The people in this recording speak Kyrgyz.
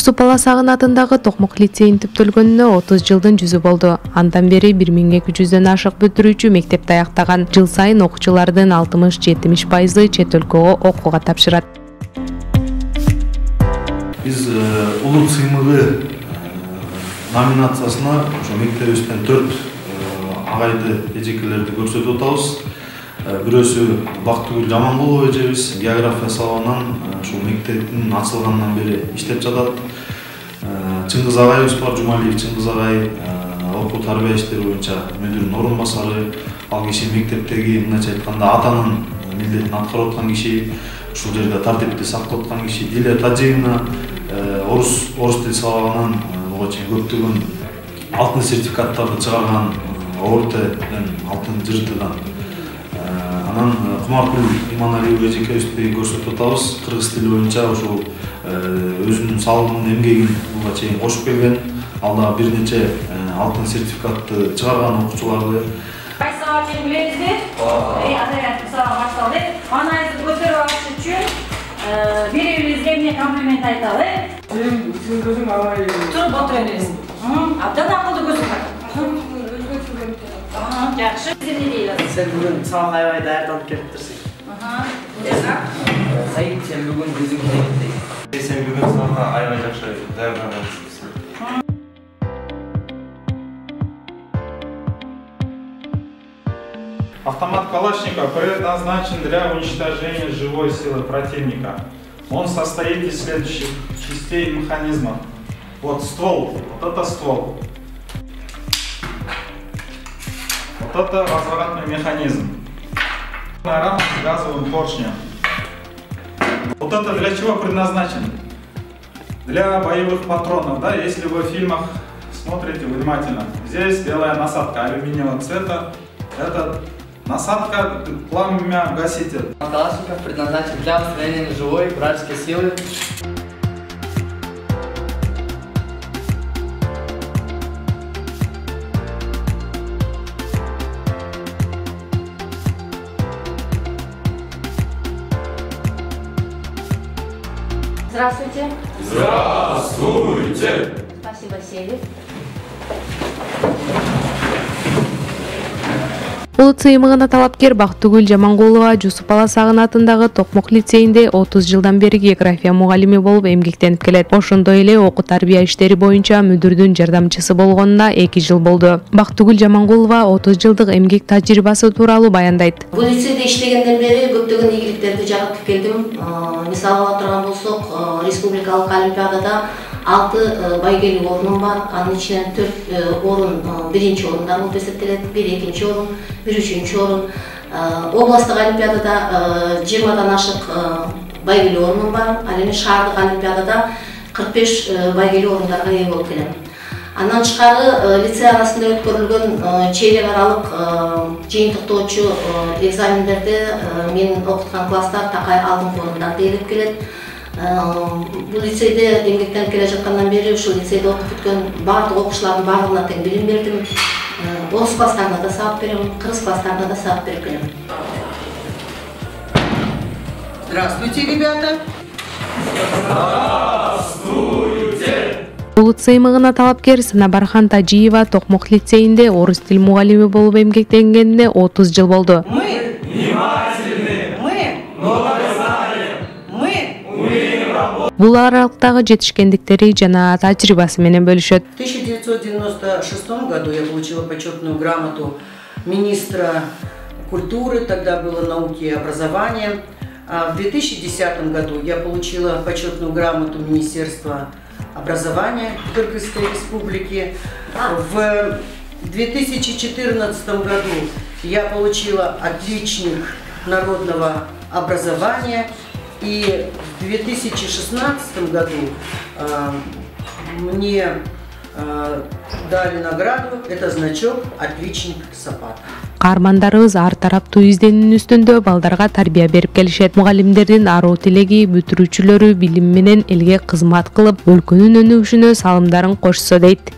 Жусуп Баласагын атындагы Токмок лицейин түптөлгөнүнө 30 жылдын жүзү болду. Андан бери 1200дөн ашык бүтүрүүчү мектепти аяктаган. Жыл сайын окуучулардын 60-70% чет өлкөгө окууга тапшырат. Биз улут сыймыгы номинациясына ошо мектебибизден 4 агайды эжекелерди көрсөтүп атабыз. Бирөөсү Бактыгүл Жамангулова эжебиз география сабагынан ушул мектептин ачылгандан бери иштеп жатат. Чыңгыз агайыбыз бар, Жумалиев Чыңгыз агай, окуу тарбия иштери боюнча мүдүрүнүн орун басары. Ал киши мектептеги мындайча айтканда атанын милдетин аткарып аткан киши, ушул жерде тартипти сактап аткан киши. Дилия Тажиевна орус тил сабагынан буга чейин көптөгөн алтын сертификаттарды чыгарган, ОРТден алтын жыртыдан. Анан Кумаркул Иманалиева эжекебизди көрсөтүп атабыз. Кыргыз тили боюнча ошол өзүнүн салымын, эмгегин буга чейин кошуп келген. Ал да бир нече алтын сертификатты чыгарган окуучуларды. Кайсы сабак билесиздер? Атаят сабак башталды. Анаңызды көтөрүп алыш үчүн бири-бирибизге эмне комплимент айталы? Сен көзүң алай. Туруп отуруңуз. Абдан акылдуу көзүң бар. Жакшы. Сен эмне дейсиң? Sen bugün sağ hayvayı dayanıp getirsin. Sayın sen bugün gözün getirsin. Sen bugün sağ hayvayı dayanıp Автомат Калашникова предназначен для уничтожения живой силы противника. Он состоит из следующих частей механизма. Вот ствол, вот это ствол. Вот это разворотный механизм. Рама с газовым поршнем. Вот это для чего предназначено? Для боевых патронов, да? Если вы в фильмах смотрите внимательно, здесь белая насадка алюминиевого цвета. Это насадка пламя-гаситель. Калашников предназначен для устранения живой вражеской силы. Здравствуйте. Здравствуйте! Спасибо, сели. Улут сыймыгына талапкер Бактыгүл Жамангулова Жусуп Баласагын атындагы Токмок лицейинде 30 жылдан бери география мугалими болуп эмгектенип келет. Ошондой эле окуу тарбия иштери боюнча мүдүрдүн жардамчысы болгонуна 2 жыл болду. Бактыгүл Жамангулова 30 жылдык эмгек тажрыйбасы тууралуу баяндайт. Бул лицейде иштегенден бери көптөгөн ийгиликтерди жагып келдим. Мисал ала турган болсок, республикалык олимпиадада 6 байгелик орунум бар. Анын ичинен 4 орун биринчи орундар болуп эсептелет, 1 экинчи орун, 1 үчүнчү орун. Областтык олимпиадада 20дан ашык байгелик орунум бар. Ал эми шаардык олимпиадада 45 байгелик орундарга ээ болуп келем. Андан тышкары лицей арасында өткөрүлгөн чейрек аралык жыйынтыктоочу экзамендерде мен окуткан класстар такай алдыңкы орундарда ээлеп келет. Бул лицейде эмгектенип келе жаткандан бери ушул лицейде окуп бүткөн баардык окуучулардын баарына тең билим бердим. Орус класстарына да сабак берем, кыргыз класстарына да сабак берип келем. Здравствуйте, ребята! Здравствуйте! Улут сыймыгына талапкер Санабархан Тажиева Токмок лицейинде орус тил мугалими болуп эмгектенгенине 30 жыл болду. Мы Внимательны! Много знаем! Умеем работать! Бул аралыктагы жетишкендиктери жана тажрыйбасы менен бөлүшөт. В 1996 году я получила почетную грамоту министра культуры, тогда было науки и образования. А в 2010 году я получила почетную грамоту Министерства образования Кыргызской республики. В 2014 году я получила отличник народного образования. И в 2016 году мне дали награду, это значок «Отличник Сапат». Каармандарыбыз ар тараптуу изденүүнүн үстүндө балдарга тарбия берип келишет. Мугалимдердин аруу тилеги бүтүрүүчүлөрү билим менен элге кызмат кылып, өлкөнүн өнүгүшүнө салымдарын кошсо дейт.